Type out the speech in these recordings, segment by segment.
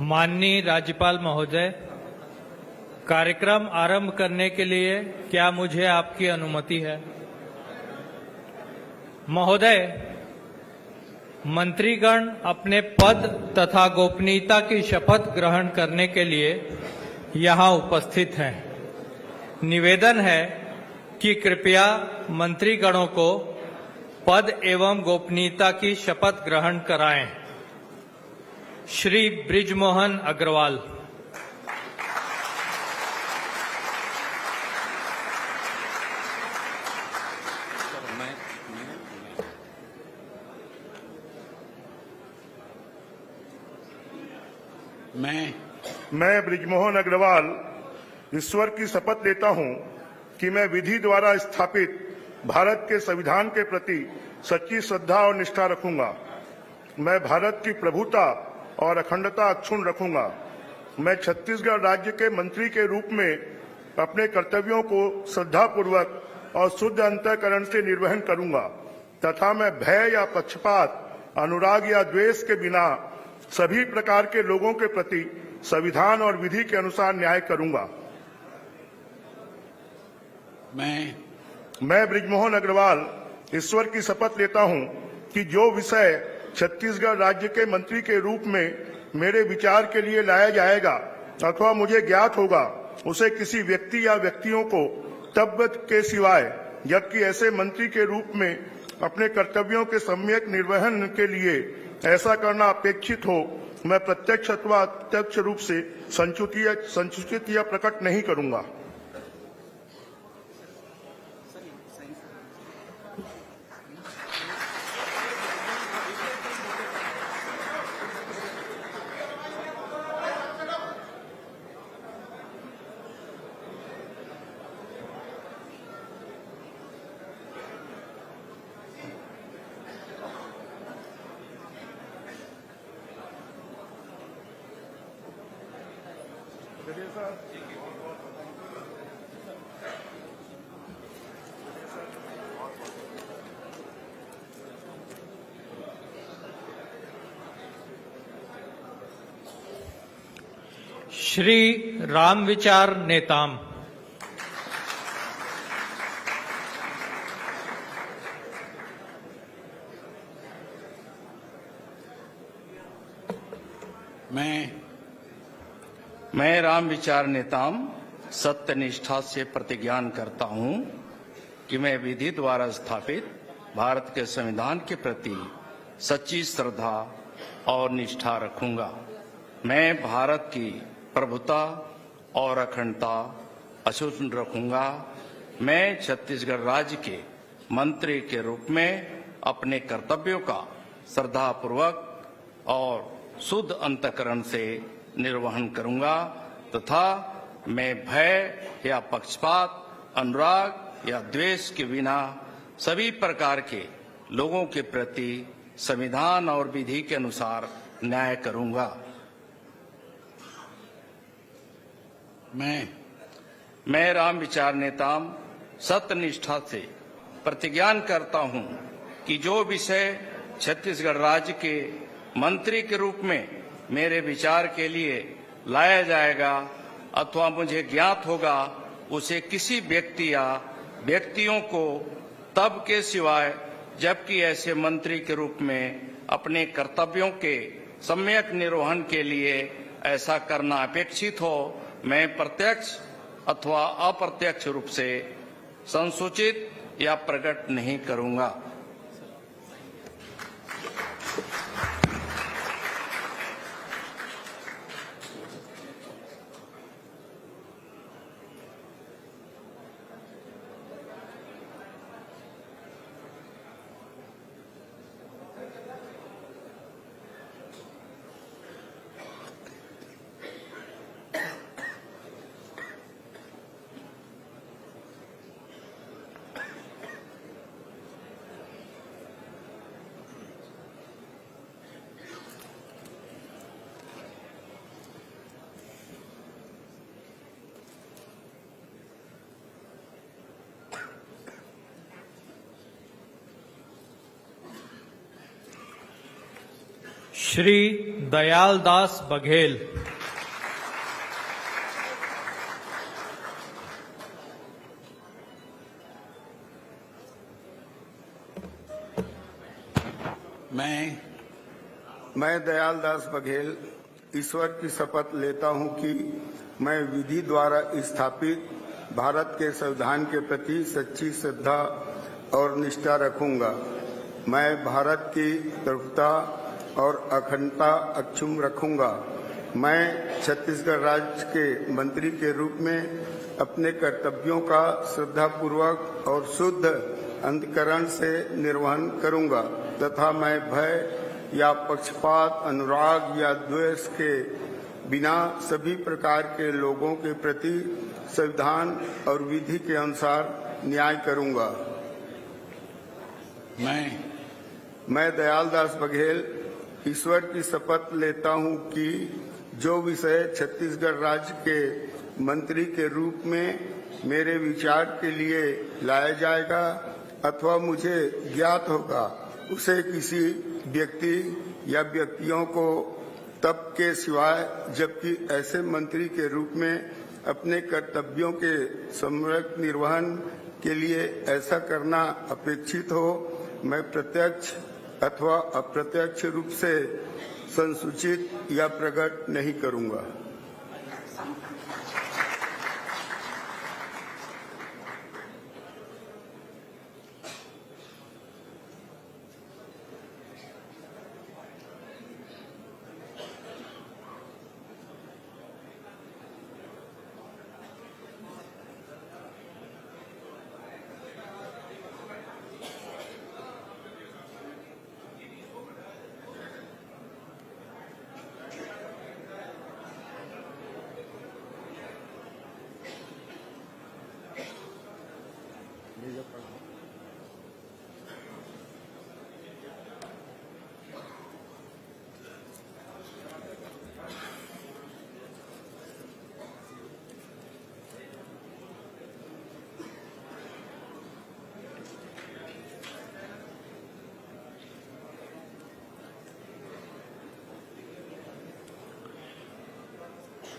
माननीय राज्यपाल महोदय, कार्यक्रम आरंभ करने के लिए क्या मुझे आपकी अनुमति है? महोदय, मंत्रीगण अपने पद तथा गोपनीयता की शपथ ग्रहण करने के लिए यहाँ उपस्थित हैं। निवेदन है कि कृपया मंत्रीगणों को पद एवं गोपनीयता की शपथ ग्रहण कराएं। श्री बृजमोहन अग्रवाल। मैं बृजमोहन अग्रवाल ईश्वर की शपथ लेता हूं कि मैं विधि द्वारा स्थापित भारत के संविधान के प्रति सच्ची श्रद्धा और निष्ठा रखूंगा। मैं भारत की प्रभुता और अखंडता अक्षुण्ण रखूंगा। मैं छत्तीसगढ़ राज्य के मंत्री के रूप में अपने कर्तव्यों को श्रद्धापूर्वक और शुद्ध अंतःकरण से निर्वहन करूंगा तथा मैं भय या पक्षपात, अनुराग या द्वेष के बिना सभी प्रकार के लोगों के प्रति संविधान और विधि के अनुसार न्याय करूंगा। मैं बृजमोहन अग्रवाल ईश्वर की शपथ लेता हूं कि जो विषय छत्तीसगढ़ राज्य के मंत्री के रूप में मेरे विचार के लिए लाया जाएगा अथवा मुझे ज्ञात होगा, उसे किसी व्यक्ति या व्यक्तियों को तब के सिवाय, जबकि ऐसे मंत्री के रूप में अपने कर्तव्यों के सम्यक निर्वहन के लिए ऐसा करना अपेक्षित हो, मैं प्रत्यक्ष अथवा अप्रत्यक्ष रूप से संसूचित या प्रकट नहीं करूंगा। श्री रामविचार नेताम। मैं रामविचार नेताम सत्य निष्ठा से प्रतिज्ञान करता हूं कि मैं विधि द्वारा स्थापित भारत के संविधान के प्रति सच्ची श्रद्धा और निष्ठा रखूंगा। मैं भारत की प्रभुता और अखंडता अक्षुण्ण रखूंगा। मैं छत्तीसगढ़ राज्य के मंत्री के रूप में अपने कर्तव्यों का श्रद्धापूर्वक और शुद्ध अंतःकरण से निर्वहन करूंगा तथा मैं भय या पक्षपात, अनुराग या द्वेष के बिना सभी प्रकार के लोगों के प्रति संविधान और विधि के अनुसार न्याय करूंगा। मैं रामविचार नेताम सत्य निष्ठा से प्रतिज्ञान करता हूं कि जो विषय छत्तीसगढ़ राज्य के मंत्री के रूप में मेरे विचार के लिए लाया जाएगा अथवा मुझे ज्ञात होगा, उसे किसी व्यक्ति या व्यक्तियों को तब के सिवाय, जबकि ऐसे मंत्री के रूप में अपने कर्तव्यों के सम्यक निर्वहन के लिए ऐसा करना अपेक्षित हो, मैं प्रत्यक्ष अथवा अप्रत्यक्ष रूप से संसूचित या प्रकट नहीं करूंगा। श्री दयालदास बघेल। मैं दयालदास बघेल ईश्वर की शपथ लेता हूं कि मैं विधि द्वारा स्थापित भारत के संविधान के प्रति सच्ची श्रद्धा और निष्ठा रखूंगा। मैं भारत की प्रभुता और अखंडता अक्षुण्ण रखूंगा। मैं छत्तीसगढ़ राज्य के मंत्री के रूप में अपने कर्तव्यों का श्रद्धापूर्वक और शुद्ध अंतःकरण से निर्वहन करूंगा तथा मैं भय या पक्षपात, अनुराग या द्वेष के बिना सभी प्रकार के लोगों के प्रति संविधान और विधि के अनुसार न्याय करूंगा। मैं दयालदास बघेल ईश्वर की शपथ लेता हूं कि जो विषय छत्तीसगढ़ राज्य के मंत्री के रूप में मेरे विचार के लिए लाया जाएगा अथवा मुझे ज्ञात होगा उसे किसी व्यक्ति या व्यक्तियों को तब के सिवाय जबकि ऐसे मंत्री के रूप में अपने कर्तव्यों के सम्यक निर्वहन के लिए ऐसा करना अपेक्षित हो, मैं प्रत्यक्ष अथवा अप्रत्यक्ष रूप से संसूचित या प्रकट नहीं करूंगा।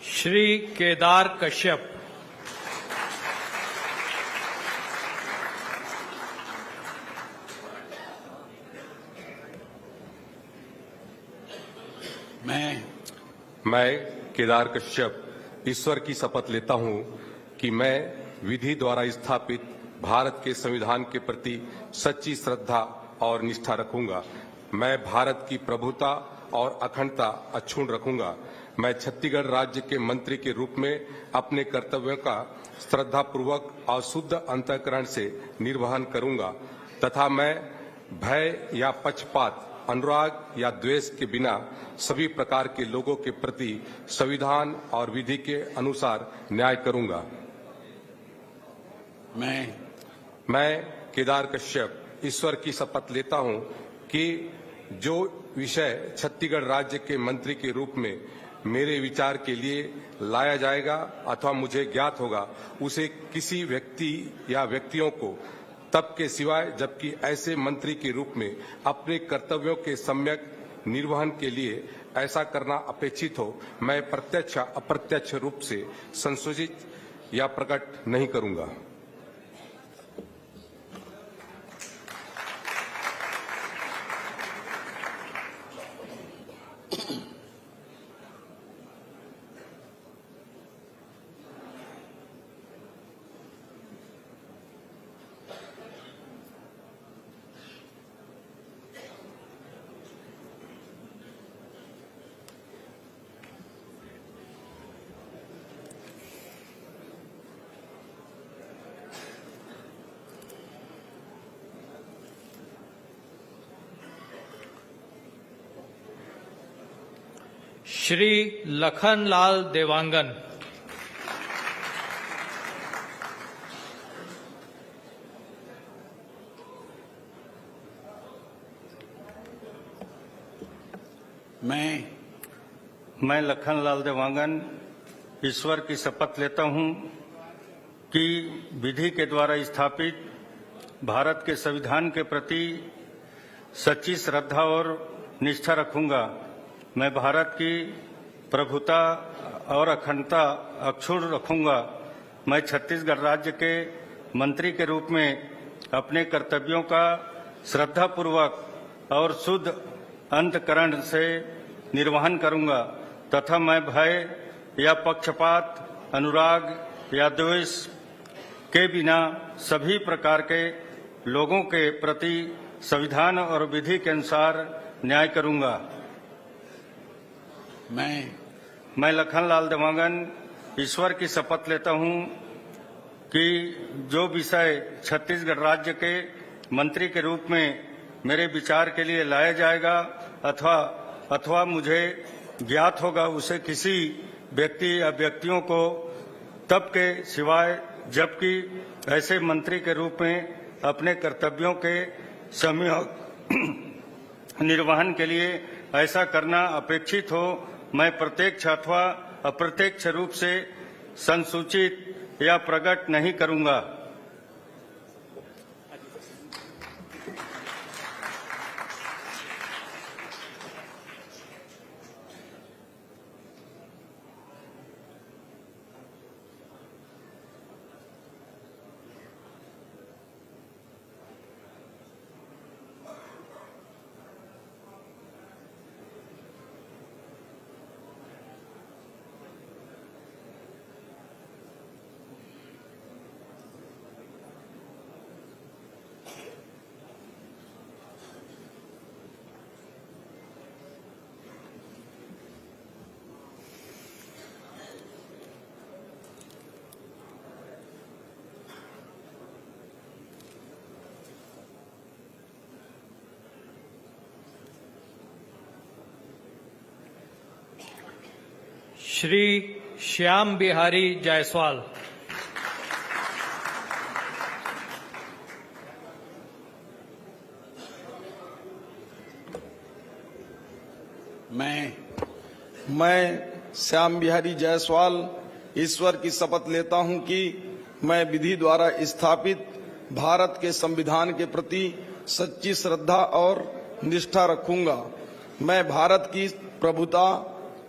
श्री केदार कश्यप। मैं केदार कश्यप ईश्वर की शपथ लेता हूं कि मैं विधि द्वारा स्थापित भारत के संविधान के प्रति सच्ची श्रद्धा और निष्ठा रखूंगा। मैं भारत की प्रभुता और अखंडता अक्षुण्ण रखूंगा। मैं छत्तीसगढ़ राज्य के मंत्री के रूप में अपने कर्तव्यों का श्रद्धापूर्वक और शुद्ध अंतःकरण से निर्वहन करूंगा तथा मैं भय या पक्षपात, अनुराग या द्वेष के बिना सभी प्रकार के लोगों के प्रति संविधान और विधि के अनुसार न्याय करूंगा। मैं केदार कश्यप ईश्वर की शपथ लेता हूं कि जो विषय छत्तीसगढ़ राज्य के मंत्री के रूप में मेरे विचार के लिए लाया जाएगा अथवा मुझे ज्ञात होगा उसे किसी व्यक्ति या व्यक्तियों को तब के सिवाय जबकि ऐसे मंत्री के रूप में अपने कर्तव्यों के सम्यक निर्वहन के लिए ऐसा करना अपेक्षित हो, मैं प्रत्यक्ष अप्रत्यक्ष रूप से संशोधित या प्रकट नहीं करूंगा। श्री लखनलाल देवांगन। मैं लखनलाल देवांगन ईश्वर की शपथ लेता हूं कि विधि के द्वारा स्थापित भारत के संविधान के प्रति सच्ची श्रद्धा और निष्ठा रखूंगा। मैं भारत की प्रभुता और अखंडता अक्षुण्ण रखूंगा। मैं छत्तीसगढ़ राज्य के मंत्री के रूप में अपने कर्तव्यों का श्रद्धापूर्वक और शुद्ध अंतःकरण से निर्वहन करूंगा तथा मैं भय या पक्षपात, अनुराग या द्वेष के बिना सभी प्रकार के लोगों के प्रति संविधान और विधि के अनुसार न्याय करूंगा। मैं लखनलाल देवांगन ईश्वर की शपथ लेता हूं कि जो विषय छत्तीसगढ़ राज्य के मंत्री के रूप में मेरे विचार के लिए लाया जाएगा अथवा मुझे ज्ञात होगा उसे किसी व्यक्ति या व्यक्तियों को तब के सिवाय जबकि ऐसे मंत्री के रूप में अपने कर्तव्यों के सम्यक निर्वहन के लिए ऐसा करना अपेक्षित हो, मैं प्रत्यक्ष अथवा अप्रत्यक्ष रूप से संसूचित या प्रकट नहीं करूंगा। श्री श्याम बिहारी जायसवाल। मैं श्याम बिहारी जायसवाल ईश्वर की शपथ लेता हूं कि मैं विधि द्वारा स्थापित भारत के संविधान के प्रति सच्ची श्रद्धा और निष्ठा रखूंगा। मैं भारत की प्रभुता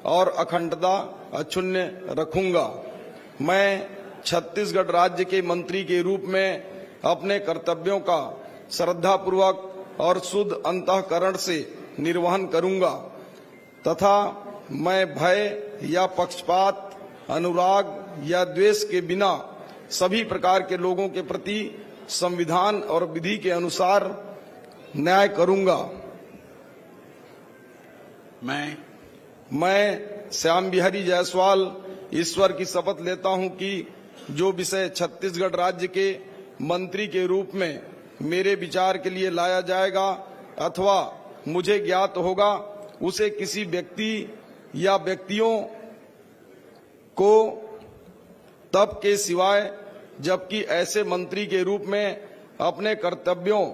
और अखंडता अक्षुण्ण रखूंगा। मैं छत्तीसगढ़ राज्य के मंत्री के रूप में अपने कर्तव्यों का श्रद्धापूर्वक और शुद्ध अंतःकरण से निर्वहन करूंगा तथा मैं भय या पक्षपात, अनुराग या द्वेष के बिना सभी प्रकार के लोगों के प्रति संविधान और विधि के अनुसार न्याय करूंगा। मैं श्याम बिहारी जायसवाल ईश्वर की शपथ लेता हूं कि जो विषय छत्तीसगढ़ राज्य के मंत्री के रूप में मेरे विचार के लिए लाया जाएगा अथवा मुझे ज्ञात होगा उसे किसी व्यक्ति या व्यक्तियों को तब के सिवाय जबकि ऐसे मंत्री के रूप में अपने कर्तव्यों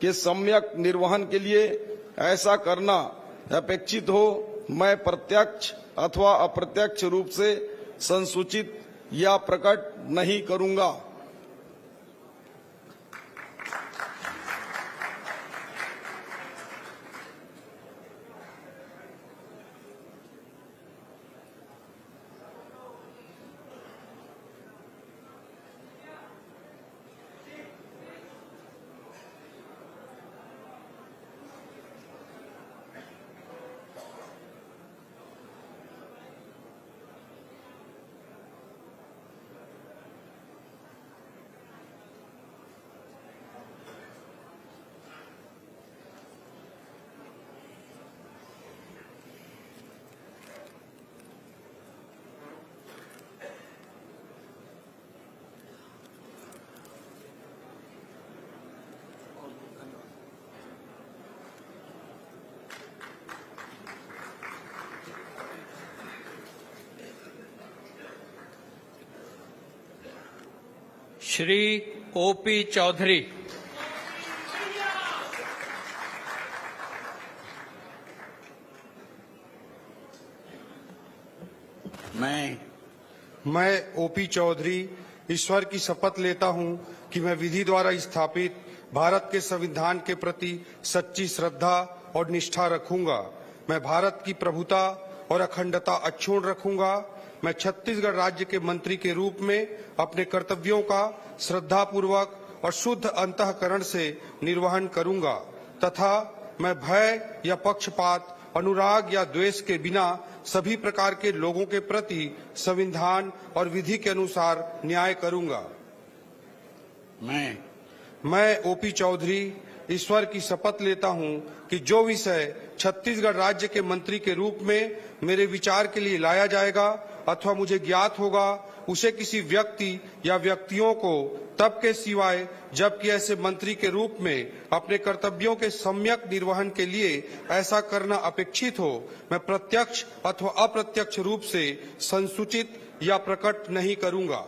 के सम्यक निर्वहन के लिए ऐसा करना अपेक्षित हो, मैं प्रत्यक्ष अथवा अप्रत्यक्ष रूप से संसूचित या प्रकट नहीं करूंगा। श्री ओपी चौधरी। मैं ओपी चौधरी ईश्वर की शपथ लेता हूं कि मैं विधि द्वारा स्थापित भारत के संविधान के प्रति सच्ची श्रद्धा और निष्ठा रखूंगा। मैं भारत की प्रभुता और अखंडता अक्षुण्ण रखूंगा। मैं छत्तीसगढ़ राज्य के मंत्री के रूप में अपने कर्तव्यों का श्रद्धापूर्वक और शुद्ध अंतःकरण से निर्वहन करूंगा तथा मैं भय या पक्षपात, अनुराग या द्वेष के बिना सभी प्रकार के लोगों के प्रति संविधान और विधि के अनुसार न्याय करूंगा। मैं ओपी चौधरी ईश्वर की शपथ लेता हूं कि जो विषय छत्तीसगढ़ राज्य के मंत्री के रूप में मेरे विचार के लिए लाया जाएगा अथवा मुझे ज्ञात होगा, उसे किसी व्यक्ति या व्यक्तियों को तब के सिवाय जबकि ऐसे मंत्री के रूप में अपने कर्तव्यों के सम्यक निर्वहन के लिए ऐसा करना अपेक्षित हो, मैं प्रत्यक्ष अथवा अप्रत्यक्ष रूप से संसूचित या प्रकट नहीं करूंगा।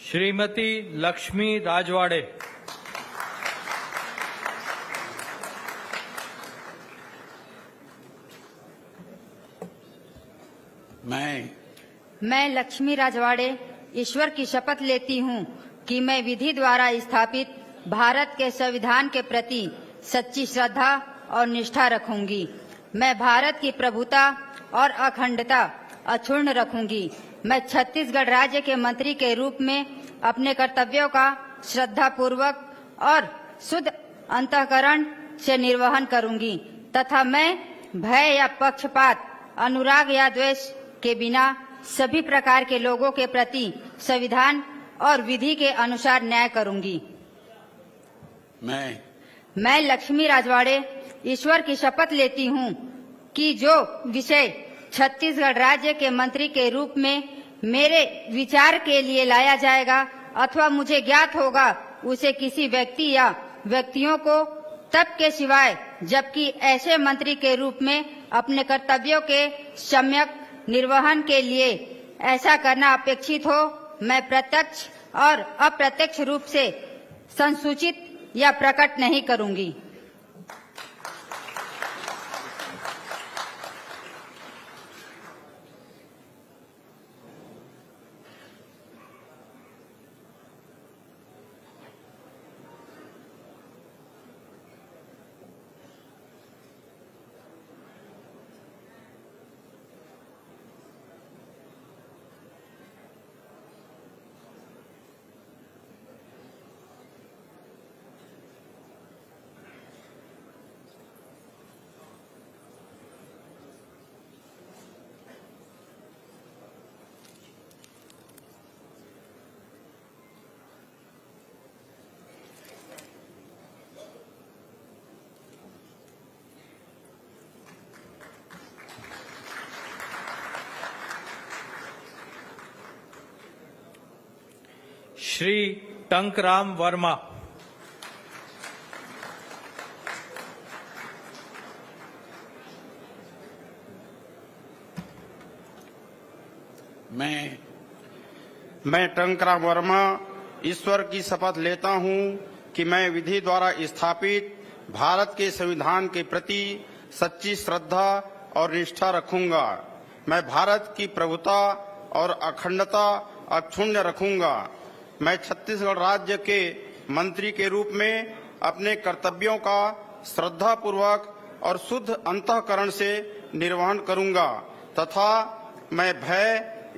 श्रीमती लक्ष्मी राजवाड़े। मैं लक्ष्मी राजवाड़े ईश्वर की शपथ लेती हूँ कि मैं विधि द्वारा स्थापित भारत के संविधान के प्रति सच्ची श्रद्धा और निष्ठा रखूंगी। मैं भारत की प्रभुता और अखंडता अक्षुण्ण रखूंगी। मैं छत्तीसगढ़ राज्य के मंत्री के रूप में अपने कर्तव्यों का श्रद्धापूर्वक और शुद्ध अंतःकरण से निर्वहन करूंगी तथा मैं भय या पक्षपात, अनुराग या द्वेष के बिना सभी प्रकार के लोगों के प्रति संविधान और विधि के अनुसार न्याय करूंगी। मैं लक्ष्मी राजवाड़े ईश्वर की शपथ लेती हूँ कि जो विषय छत्तीसगढ़ राज्य के मंत्री के रूप में मेरे विचार के लिए लाया जाएगा अथवा मुझे ज्ञात होगा, उसे किसी व्यक्ति या व्यक्तियों को तब के सिवाय जबकि ऐसे मंत्री के रूप में अपने कर्तव्यों के सम्यक निर्वहन के लिए ऐसा करना अपेक्षित हो, मैं प्रत्यक्ष और अप्रत्यक्ष रूप से संसूचित या प्रकट नहीं करूंगी। श्री टंकराम वर्मा। मैं टंकराम वर्मा ईश्वर की शपथ लेता हूं कि मैं विधि द्वारा स्थापित भारत के संविधान के प्रति सच्ची श्रद्धा और निष्ठा रखूंगा। मैं भारत की प्रभुता और अखंडता अक्षुण्ण रखूंगा। मैं छत्तीसगढ़ राज्य के मंत्री के रूप में अपने कर्तव्यों का श्रद्धापूर्वक और शुद्ध अंतःकरण से निर्वहन करूंगा तथा मैं भय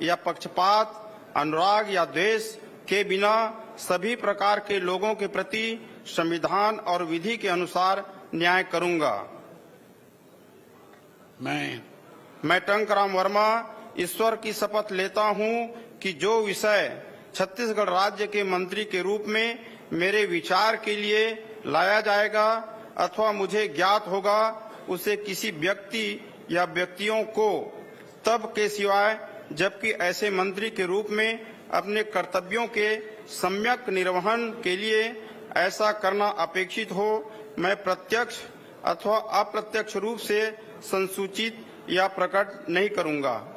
या पक्षपात, अनुराग या द्वेष के बिना सभी प्रकार के लोगों के प्रति संविधान और विधि के अनुसार न्याय करूंगा। मैं टंकराम वर्मा ईश्वर की शपथ लेता हूं कि जो विषय छत्तीसगढ़ राज्य के मंत्री के रूप में मेरे विचार के लिए लाया जाएगा अथवा मुझे ज्ञात होगा उसे किसी व्यक्ति या व्यक्तियों को तब के सिवाय जबकि ऐसे मंत्री के रूप में अपने कर्तव्यों के सम्यक निर्वहन के लिए ऐसा करना अपेक्षित हो मैं प्रत्यक्ष अथवा अप्रत्यक्ष रूप से संसूचित या प्रकट नहीं करूंगा।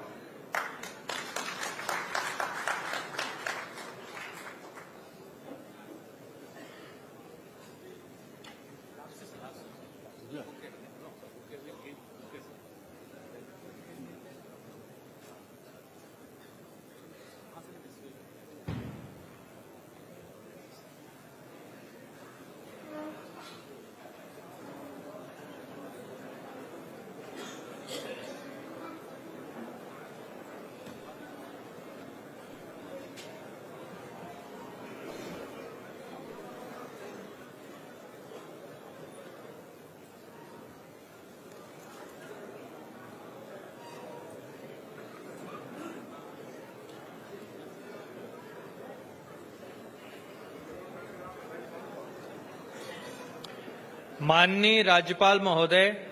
माननीय राज्यपाल महोदय,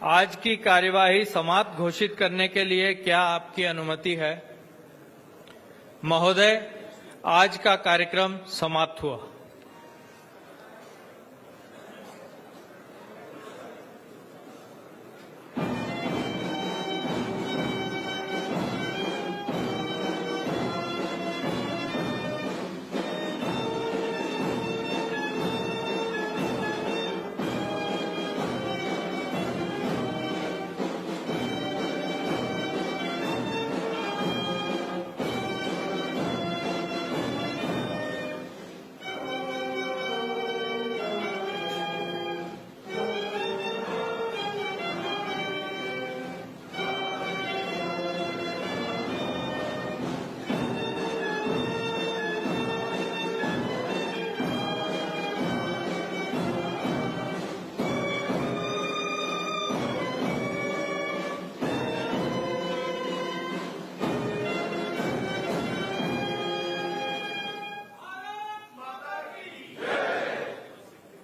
आज की कार्यवाही समाप्त घोषित करने के लिए क्या आपकी अनुमति है? महोदय, आज का कार्यक्रम समाप्त हुआ।